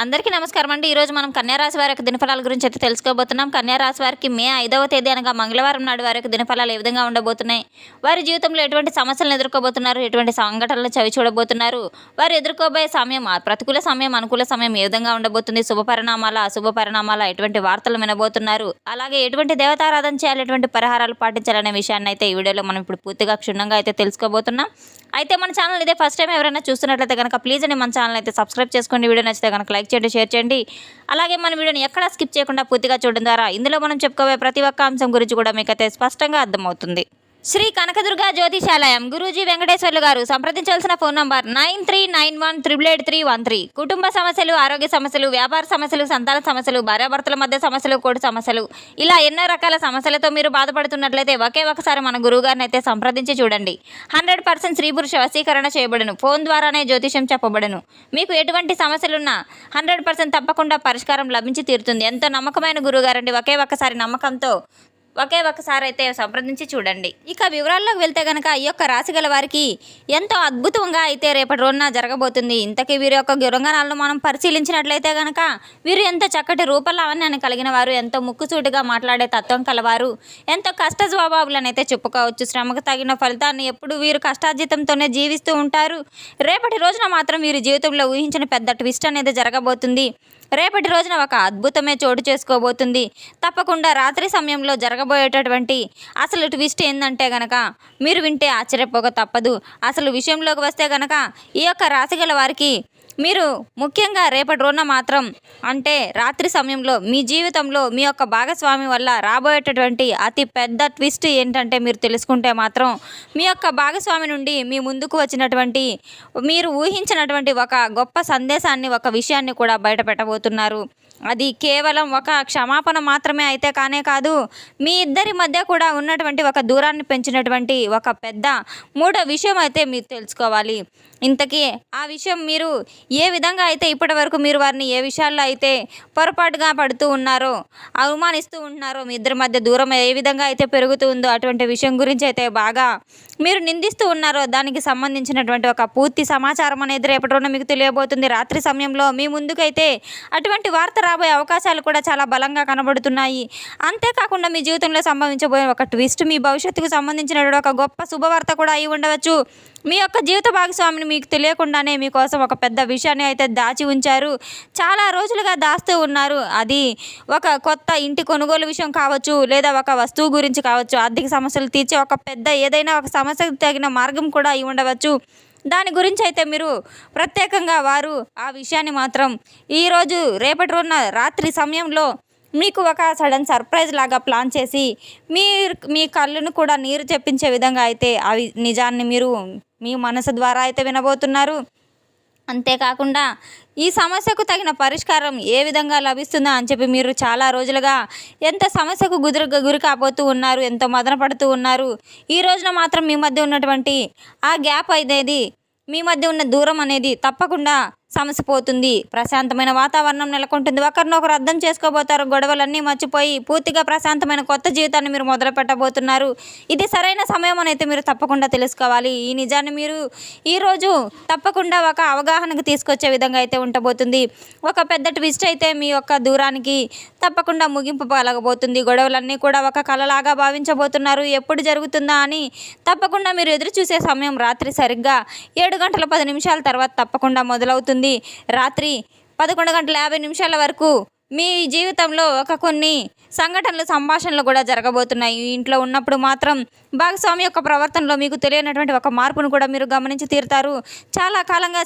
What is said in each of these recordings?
అందరికీ నమస్కారం అండి. ఈరోజు మనం కన్యా రాశి వారి యొక్క దినఫలాల గురించి అయితే తెలుసుకోబోతున్నాం. కన్యా రాశి వారికి మే 5వ తేదీ అనగా మంగళవారం నాడు వారి యొక్క దినఫలాలు ఏ విధంగా ఉండబోతున్నాయి, వారి జీవితంలో ఎటువంటి సమస్యలను ఎదుర్కోబోతున్నారు, ఎటువంటి సంఘటనలు చవి చూడబోతున్నారు, వారు ఎదుర్కోబోయే సమయం ప్రతికూల సమయం, అనుకూల సమయం ఏ విధంగా ఉండబోతుంది, శుభ పరిణామాల అశుభ పరిణామాల ఎటువంటి వార్తలు వినబోతున్నారు, అలాగే ఎటువంటి దేవతారాధన చేయాలి, ఎటువంటి పరిహారాలు పాటించాలనే విషయాన్ని అయితే ఈ వీడియోలో మనం ఇప్పుడు పూర్తిగా క్షుణ్ణంగా అయితే తెలుసుకోబోతున్నాం. అయితే మన ఛానల్ ఇదే ఫస్ట్ టైం ఎవరైనా చూస్తున్నట్లయితే కనుక ప్లీజ్ అని మన ఛానల్ అయితే సబ్స్క్రైబ్ చేసుకోండి. వీడియో నచ్చితే కనుక లైక్ చేయండి, షేర్ చేయండి. అలాగే మన వీడియోని ఎక్కడా స్కిప్ చేయకుండా పూర్తిగా చూడడం ద్వారా ఇందులో మనం చెప్పుకోబోయే ప్రతి ఒక్క అంశం గురించి కూడా మీకైతే స్పష్టంగా అర్థమవుతుంది. శ్రీ కనకదుర్గ జ్యోతిషాలయం గురూజీ వెంకటేశ్వర్లు గారు. సంప్రదించాల్సిన ఫోన్ నంబర్ 9391888313. కుటుంబ సమస్యలు, ఆరోగ్య సమస్యలు, వ్యాపార సమస్యలు, సంతాన సమస్యలు, భార్యాభర్తల మధ్య సమస్యలు, కోర్టు సమస్యలు, ఇలా ఎన్నో రకాల సమస్యలతో మీరు బాధపడుతున్నట్లయితే ఒకే ఒకసారి మన గురువు గారిని అయితే సంప్రదించి చూడండి. 100% స్త్రీ పురుష వశీకరణ చేయబడును. ఫోన్ ద్వారానే జ్యోతిషం చెప్పబడును. మీకు ఎటువంటి సమస్యలున్నా 100% తప్పకుండా పరిష్కారం లభించి తీరుతుంది. ఎంతో నమ్మకమైన గురువు గారండి. ఒకే ఒక్కసారి అయితే సంప్రదించి చూడండి. ఇక వివరాల్లోకి వెళ్తే కనుక ఈ యొక్క రాశి గల వారికి ఎంతో అద్భుతంగా అయితే రేపటి రోజున జరగబోతుంది. ఇంతకీ వీరి యొక్క గుణగణాలను మనం పరిశీలించినట్లయితే కనుక వీరు ఎంతో చక్కటి రూపలావణ్యాన్ని కలిగిన వారు, ఎంతో ముక్కుసూటిగా మాట్లాడే తత్వం కలవారు, ఎంతో కష్ట స్వభావులను అయితే చెప్పుకోవచ్చు. శ్రమకు తగిన ఫలితాన్ని ఎప్పుడు వీరు కష్టార్జితంతోనే జీవిస్తూ ఉంటారు. రేపటి రోజున మాత్రం వీరి జీవితంలో ఊహించిన పెద్ద ట్విస్ట్ అనేది జరగబోతుంది. రేపటి రోజున ఒక అద్భుతమే చోటు చేసుకోబోతుంది. తప్పకుండా రాత్రి సమయంలో జరగబోయేటటువంటి అసలు ట్విస్ట్ ఏంటంటే గనక మీరు వింటే ఆశ్చర్యపోక తప్పదు. అసలు విషయంలోకి వస్తే గనక ఈ యొక్క రాశి గల వారికి మీరు ముఖ్యంగా రేపటి రోజున మాత్రం అంటే రాత్రి సమయంలో మీ జీవితంలో మీ యొక్క భాగస్వామి వల్ల రాబోయేటటువంటి అతి పెద్ద ట్విస్ట్ ఏంటంటే మీరు తెలుసుకుంటే మాత్రం మీ యొక్క భాగస్వామి నుండి మీ ముందుకు వచ్చినటువంటి మీరు ఊహించినటువంటి ఒక గొప్ప సందేశాన్ని, ఒక విషయాన్ని కూడా బయట పెట్టబోతున్నారు. అది కేవలం ఒక క్షమాపణ మాత్రమే అయితే కానే కాదు, మీ ఇద్దరి మధ్య కూడా ఉన్నటువంటి ఒక దూరాన్ని పెంచినటువంటి ఒక పెద్ద మూడో విషయం అయితే మీరు తెలుసుకోవాలి. ఇంతకీ ఆ విషయం మీరు ఏ విధంగా అయితే ఇప్పటి వరకు మీరు వారిని ఏ విషయాల్లో అయితే పొరపాటుగా పడుతూ ఉన్నారో, అవమానిస్తూ ఉన్నారో, మీ ఇద్దరి మధ్య దూరం ఏ విధంగా అయితే పెరుగుతూ ఉందో అటువంటి విషయం గురించి అయితే బాగా మీరు నిందిస్తూ ఉన్నారో దానికి సంబంధించినటువంటి ఒక పూర్తి సమాచారం అనేది రేపటి రోజున మీకు తెలియబోతుంది. రాత్రి సమయంలో మీ ముందుకైతే అటువంటి వార్త రాబోయే అవకాశాలు కూడా చాలా బలంగా కనబడుతున్నాయి. అంతేకాకుండా మీ జీవితంలో సంభవించబోయే ఒక ట్విస్ట్ మీ భవిష్యత్తుకు సంబంధించినటువంటి ఒక గొప్ప శుభవార్త కూడా అయి ఉండవచ్చు. మీ యొక్క జీవిత భాగస్వామిని మీకు తెలియకుండానే మీకోసం ఒక పెద్ద విషయాన్ని అయితే దాచి ఉంచారు. చాలా రోజులుగా దాస్తూ ఉన్నారు. అది ఒక కొత్త ఇంటి కొనుగోలు విషయం కావచ్చు, లేదా ఒక వస్తువు గురించి కావచ్చు, ఆర్థిక సమస్యలు తీర్చే ఒక పెద్ద ఏదైనా ఒక సమస్యకు తగిన మార్గం కూడా అయి ఉండవచ్చు. దాని గురించి అయితే మీరు ప్రత్యేకంగా వారు ఆ విషయాన్ని మాత్రం ఈరోజు రేపటి రోజున రాత్రి సమయంలో మీకు ఒక సడన్ సర్ప్రైజ్ లాగా ప్లాన్ చేసి మీ కళ్ళను కూడా నీరు తెప్పించే విధంగా అయితే అవి నిజాన్ని మీరు మీ మనసు ద్వారా అయితే వినబోతున్నారు. అంతేకాకుండా ఈ సమస్యకు తగిన పరిష్కారం ఏ విధంగా లభిస్తుందా అని చెప్పి మీరు చాలా రోజులుగా ఎంత సమస్యకు గురి కాబోతూ ఉన్నారు, ఎంతో మదన పడుతూ ఉన్నారు. ఈ రోజున మాత్రం మీ మధ్య ఉన్నటువంటి ఆ గ్యాప్ అనేది, మీ మధ్య ఉన్న దూరం అనేది తప్పకుండా సమసిపోతుంది. ప్రశాంతమైన వాతావరణం నెలకొంటుంది. ఒకరినొకరు అర్థం చేసుకోబోతారు. గొడవలన్నీ మర్చిపోయి పూర్తిగా ప్రశాంతమైన కొత్త జీవితాన్ని మీరు మొదలు పెట్టబోతున్నారు. ఇది సరైన సమయం అని అయితే మీరు తప్పకుండా తెలుసుకోవాలి. ఈ నిజాన్ని మీరు ఈరోజు తప్పకుండా ఒక అవగాహనకు తీసుకొచ్చే విధంగా అయితే ఉండబోతుంది. ఒక పెద్ద ట్విస్ట్ అయితే మీ యొక్క దూరానికి తప్పకుండా ముగింపు పలకబోతుంది. గొడవలన్నీ కూడా ఒక కలలాగా భావించబోతున్నారు. ఎప్పుడు జరుగుతుందా అని తప్పకుండా మీరు ఎదురు చూసే సమయం రాత్రి సరిగ్గా 7:10 తర్వాత తప్పకుండా మొదలవుతుంది. రాత్రి 11:50 వరకు మీ జీవితంలో ఒక కొన్ని సంఘటనలు, సంభాషణలు కూడా జరగబోతున్నాయి. ఇంట్లో ఉన్నప్పుడు మాత్రం భాగస్వామి యొక్క ప్రవర్తనలో మీకు తెలియనటువంటి ఒక మార్పును కూడా మీరు గమనించి తీరుతారు. చాలా కాలంగా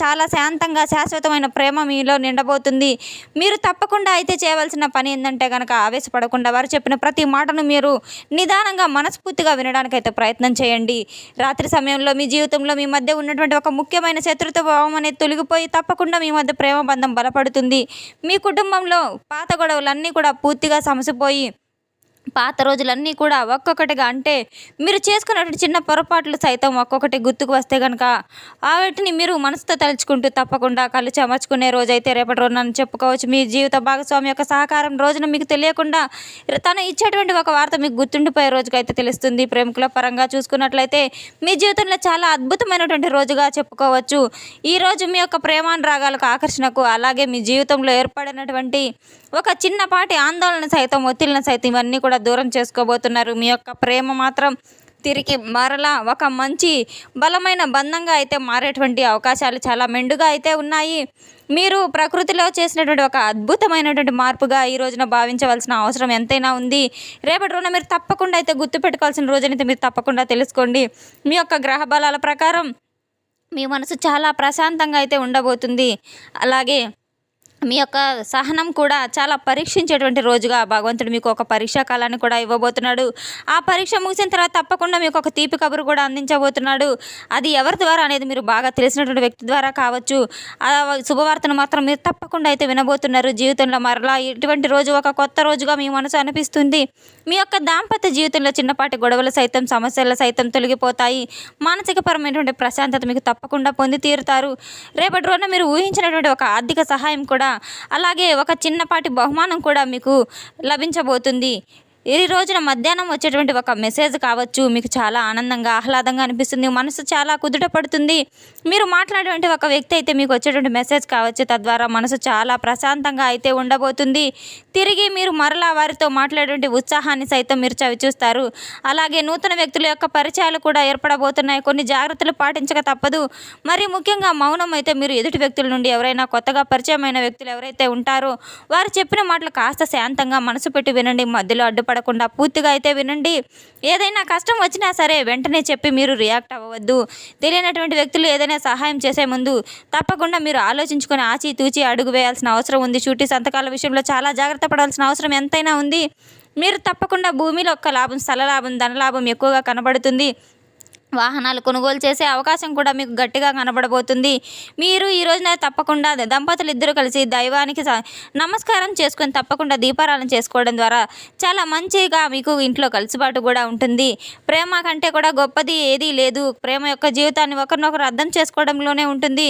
చాలా శాంతంగా శాశ్వతమైన ప్రేమ మీలో నిండబోతుంది. మీరు తప్పకుండా అయితే చేయవలసిన పని ఏంటంటే కనుక ఆవేశపడకుండా వారు చెప్పిన ప్రతి మాటను మీరు నిదానంగా మనస్ఫూర్తిగా వినడానికి అయితే ప్రయత్నం చేయండి. రాత్రి సమయంలో మీ జీవితంలో మీ మధ్య ఉన్నటువంటి ఒక ముఖ్యమైన శత్రుత్వ భావం అనేది తొలగిపోయి తప్పకుండా మీ మధ్య ప్రేమ బంధం బలపడుతుంది. మీ కుటుంబంలో పాత గొడవలన్నీ కూడా పూర్తిగా సమసిపోయి పాత రోజులన్నీ కూడా ఒక్కొక్కటిగా అంటే మీరు చేసుకున్నటువంటి చిన్న పొరపాట్లు సైతం ఒక్కొక్కటి గుర్తుకు వస్తే కనుక వాటిని మీరు మనసుతో తలుచుకుంటూ తప్పకుండా కళ్ళు చెమర్చుకునే రోజైతే రేపటి రోజున చెప్పుకోవచ్చు. మీ జీవిత భాగస్వామి యొక్క సహకారం రోజున మీకు తెలియకుండా తను ఇచ్చేటువంటి ఒక వార్త మీకు గుర్తుండిపోయే రోజుకైతే తెలుస్తుంది. ప్రేమికుల పరంగా చూసుకున్నట్లయితే మీ జీవితంలో చాలా అద్భుతమైనటువంటి రోజుగా చెప్పుకోవచ్చు. ఈరోజు మీ యొక్క ప్రేమానురాగాలకు ఆకర్షణకు అలాగే మీ జీవితంలో ఏర్పడినటువంటి ఒక చిన్నపాటి ఆందోళన సైతం ఒత్తిళ్ళను సైతం ఇవన్నీ కూడా దూరం చేసుకోబోతున్నారు. మీ యొక్క ప్రేమ మాత్రం తిరిగి మరలా ఒక మంచి బలమైన బంధంగా అయితే మారేటువంటి అవకాశాలు చాలా మెండుగా అయితే ఉన్నాయి. మీరు ప్రకృతిలో చేసినటువంటి ఒక అద్భుతమైనటువంటి మార్పుగా ఈ రోజున భావించవలసిన అవసరం ఎంతైనా ఉంది. రేపటి రోజున మీరు తప్పకుండా అయితే గుర్తుపెట్టుకోవాల్సిన రోజునైతే మీరు తప్పకుండా తెలుసుకోండి. మీ యొక్క గ్రహ బలాల ప్రకారం మీ మనసు చాలా ప్రశాంతంగా అయితే ఉండబోతుంది. అలాగే మీ యొక్క సహనం కూడా చాలా పరీక్షించేటువంటి రోజుగా భగవంతుడు మీకు ఒక పరీక్షా కాలాన్ని కూడా ఇవ్వబోతున్నాడు. ఆ పరీక్ష ముగిసిన తర్వాత తప్పకుండా మీకు ఒక తీపి కబురు కూడా అందించబోతున్నాడు. అది ఎవరి ద్వారా అనేది మీరు బాగా తెలిసినటువంటి వ్యక్తి ద్వారా కావచ్చు. ఆ శుభవార్తను మాత్రం మీరు తప్పకుండా అయితే వినబోతున్నారు. జీవితంలో మరలా ఇటువంటి రోజు ఒక కొత్త రోజుగా మీ మనసు అనిపిస్తుంది. మీ యొక్క దాంపత్య జీవితంలో చిన్నపాటి గొడవలు సైతం సమస్యలు సైతం తొలగిపోతాయి. మానసికపరమైనటువంటి ప్రశాంతత మీకు తప్పకుండా పొంది తీరుతారు. రేపటి రోజున మీరు ఊహించినటువంటి ఒక ఆర్థిక సహాయం కూడా అలాగే ఒక చిన్నపాటి బహుమానం కూడా మీకు లభించబోతుంది. ఈ రోజున మధ్యాహ్నం వచ్చేటువంటి ఒక మెసేజ్ కావచ్చు మీకు చాలా ఆనందంగా ఆహ్లాదంగా అనిపిస్తుంది. మనసు చాలా కుదుట పడుతుంది. మీరు మాట్లాడేటువంటి ఒక వ్యక్తి అయితే మీకు వచ్చేటువంటి మెసేజ్ కావచ్చు. తద్వారా మనసు చాలా ప్రశాంతంగా అయితే ఉండబోతుంది. తిరిగి మీరు మరలా వారితో మాట్లాడేటువంటి ఉత్సాహాన్ని సైతం మీరు చవిచూస్తారు. అలాగే నూతన వ్యక్తుల యొక్క పరిచయాలు కూడా ఏర్పడబోతున్నాయి. కొన్ని జాగ్రత్తలు పాటించక తప్పదు. మరి ముఖ్యంగా మౌనం అయితే మీరు ఎదుటి వ్యక్తుల నుండి ఎవరైనా కొత్తగా పరిచయమైన వ్యక్తులు ఎవరైతే ఉంటారో వారు చెప్పిన మాటలు కాస్త శాంతంగా మనసు పెట్టి వినండి. మధ్యలో అడ్డుపడకుండా పూర్తిగా అయితే వినండి. ఏదైనా కష్టం వచ్చినా సరే వెంటనే చెప్పి మీరు రియాక్ట్ అవ్వవద్దు. తెలియనటువంటి వ్యక్తులు ఏదైనా సహాయం చేసే ముందు తప్పకుండా మీరు ఆలోచించుకొని ఆచితూచి అడుగు వేయాల్సిన అవసరం ఉంది. షూటీ సంతకాల విషయంలో చాలా జాగ్రత్త పడాల్సిన అవసరం ఎంతైనా ఉంది. మీరు తప్పకుండా భూమిలో ఒక్క లాభం స్థల లాభం ధన లాభం ఎక్కువగా కనబడుతుంది. వాహనాలు కొనుగోలు చేసే అవకాశం కూడా మీకు గట్టిగా కనబడబోతుంది. మీరు ఈ రోజున తప్పకుండా దంపతులు ఇద్దరు కలిసి దైవానికి నమస్కారం చేసుకొని తప్పకుండా దీపారాధన చేసుకోవడం ద్వారా చాలా మంచిగా మీకు ఇంట్లో కలిసిబాటు కూడా ఉంటుంది. ప్రేమ కంటే కూడా గొప్పది ఏదీ లేదు. ప్రేమ యొక్క జీవితాన్ని ఒకరినొకరు అర్థం చేసుకోవడంలోనే ఉంటుంది.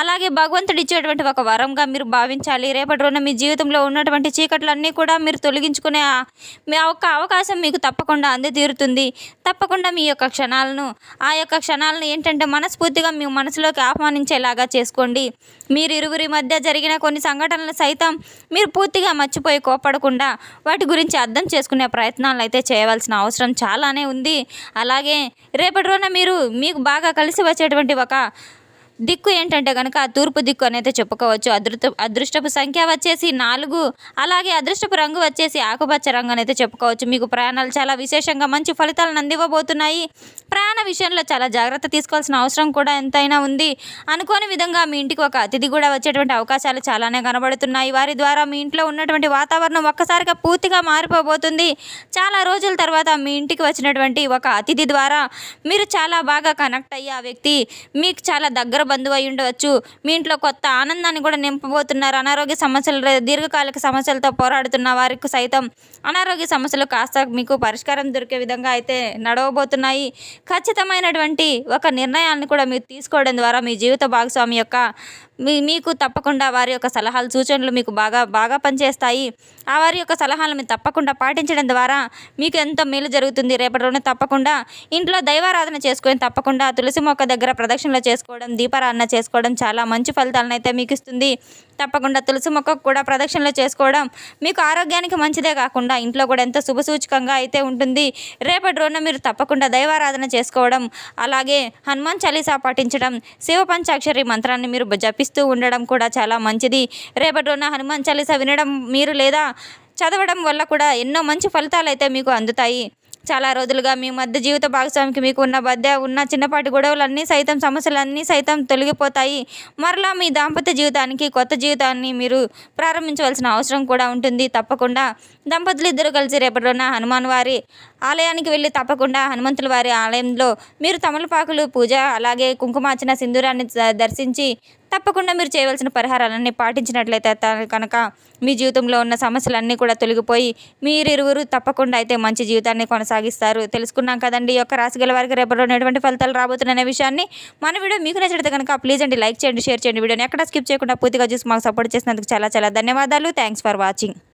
అలాగే భగవంతుడు ఇచ్చేటువంటి ఒక వరంగా మీరు భావించాలి. రేపటి రోజున మీ జీవితంలో ఉన్నటువంటి చీకట్లన్నీ కూడా మీరు తొలగించుకునే మీ యొక్క అవకాశం మీకు తప్పకుండా అంది తీరుతుంది. తప్పకుండా మీ యొక్క క్షణాలను ఆ యొక్క క్షణాలను ఏంటంటే మనస్ఫూర్తిగా మీ మనసులోకి ఆహ్వానించేలాగా చేసుకోండి. మీరు ఇరువురి మధ్య జరిగిన కొన్ని సంఘటనలు సైతం మీరు పూర్తిగా మర్చిపోయి కోపడకుండా వాటి గురించి అర్థం చేసుకునే ప్రయత్నాలు అయితే చేయవలసిన అవసరం చాలానే ఉంది. అలాగే రేపటి రోజున మీకు బాగా కలిసి వచ్చేటువంటి ఒక దిక్కు ఏంటంటే కనుక తూర్పు దిక్కు అనేది చెప్పుకోవచ్చు. అదృష్టపు సంఖ్య వచ్చేసి 4. అలాగే అదృష్టపు రంగు వచ్చేసి ఆకుపచ్చ రంగు అనేది చెప్పుకోవచ్చు. మీకు ప్రయాణాలు చాలా విశేషంగా మంచి ఫలితాలను అందివ్వబోతున్నాయి. ప్రయాణ విషయంలో చాలా జాగ్రత్త తీసుకోవాల్సిన అవసరం కూడా ఎంతైనా ఉంది. అనుకోని విధంగా మీ ఇంటికి ఒక అతిథి కూడా వచ్చేటువంటి అవకాశాలు చాలానే కనబడుతున్నాయి. వారి ద్వారా మీ ఇంట్లో ఉన్నటువంటి వాతావరణం ఒక్కసారిగా పూర్తిగా మారిపోబోతుంది. చాలా రోజుల తర్వాత మీ ఇంటికి వచ్చినటువంటి ఒక అతిథి ద్వారా మీరు చాలా బాగా కనెక్ట్ అయ్యి ఆ వ్యక్తి మీకు చాలా దగ్గర బంధువు అయి ఉండవచ్చు. మీ ఇంట్లో కొత్త ఆనందాన్ని కూడా నింపబోతున్నారు. అనారోగ్య సమస్యలు దీర్ఘకాలిక సమస్యలతో పోరాడుతున్న వారికి సైతం అనారోగ్య సమస్యలు కాస్త మీకు పరిష్కారం దొరికే విధంగా అయితే నడవబోతున్నాయి. ఖచ్చితమైనటువంటి ఒక నిర్ణయాన్ని కూడా మీరు తీసుకోవడం ద్వారా మీ జీవిత భాగస్వామి యొక్క మీకు తప్పకుండా వారి యొక్క సలహాలు సూచనలు మీకు బాగా పనిచేస్తాయి. ఆ వారి యొక్క సలహాలను మీరు తప్పకుండా పాటించడం ద్వారా మీకు ఎంతో మేలు జరుగుతుంది. రేపటి రోజున తప్పకుండా ఇంట్లో దైవారాధన చేసుకొని తప్పకుండా తులసి మొక్క దగ్గర ప్రదక్షిణలు చేసుకోవడం దీపారాధన చేసుకోవడం చాలా మంచి ఫలితాలను అయితే మీకు ఇస్తుంది. తప్పకుండా తులసి మొక్కకు కూడా ప్రదక్షిణలు చేసుకోవడం మీకు ఆరోగ్యానికి మంచిదే కాకుండా ఇంట్లో కూడా ఎంతో శుభసూచకంగా అయితే ఉంటుంది. రేపటి రోజున మీరు తప్పకుండా దైవారాధన చేసుకోవడం అలాగే హనుమాన్ చాలీసా పాటించడం శివ పంచాక్షరి మంత్రాన్ని మీరు జపిస్తూ ఉండడం కూడా చాలా మంచిది. రేపటి రోజున హనుమాన్ చాలీసా వినడం మీరు లేదా చదవడం వల్ల కూడా ఎన్నో మంచి ఫలితాలు అయితే మీకు అందుతాయి. చాలా రోజులుగా మీ మధ్య జీవిత భాగస్వామికి మీకు ఉన్న చిన్నపాటి గొడవలన్నీ సైతం సమస్యలన్నీ సైతం తొలగిపోతాయి. మరలా మీ దాంపత్య జీవితానికి కొత్త జీవితాన్ని మీరు ప్రారంభించవలసిన అవసరం కూడా ఉంటుంది. తప్పకుండా దంపతులు ఇద్దరు కలిసి రేపటి రోజున హనుమాన్ వారి ఆలయానికి వెళ్ళి తప్పకుండా హనుమంతుల వారి ఆలయంలో మీరు తమలపాకులు పూజ అలాగే కుంకుమార్చన సింధూరాన్ని దర్శించి తప్పకుండా మీరు చేయవలసిన పరిహారాలన్నీ పాటించినట్లయితే కనుక మీ జీవితంలో ఉన్న సమస్యలన్నీ కూడా తొలగిపోయి మీరిరువురు తప్పకుండా అయితే మంచి జీవితాన్ని కొనసాగిస్తారు. తెలుసుకున్నాం కదండి ఈ యొక్క రాశి గల వారికి రేపటిలో ఎటువంటి ఫలితాలు రాబోతున్న విషయాన్ని. మన వీడియో మీకు నచ్చితే కనుక ప్లీజ్ అండి లైక్ చేయండి, షేర్ చేయండి. వీడియోని ఎక్కడ స్కిప్ చేయకుండా పూర్తిగా చూసి మాకు సపోర్ట్ చేసినందుకు చాలా చాలా ధన్యవాదాలు. Thanks for watching.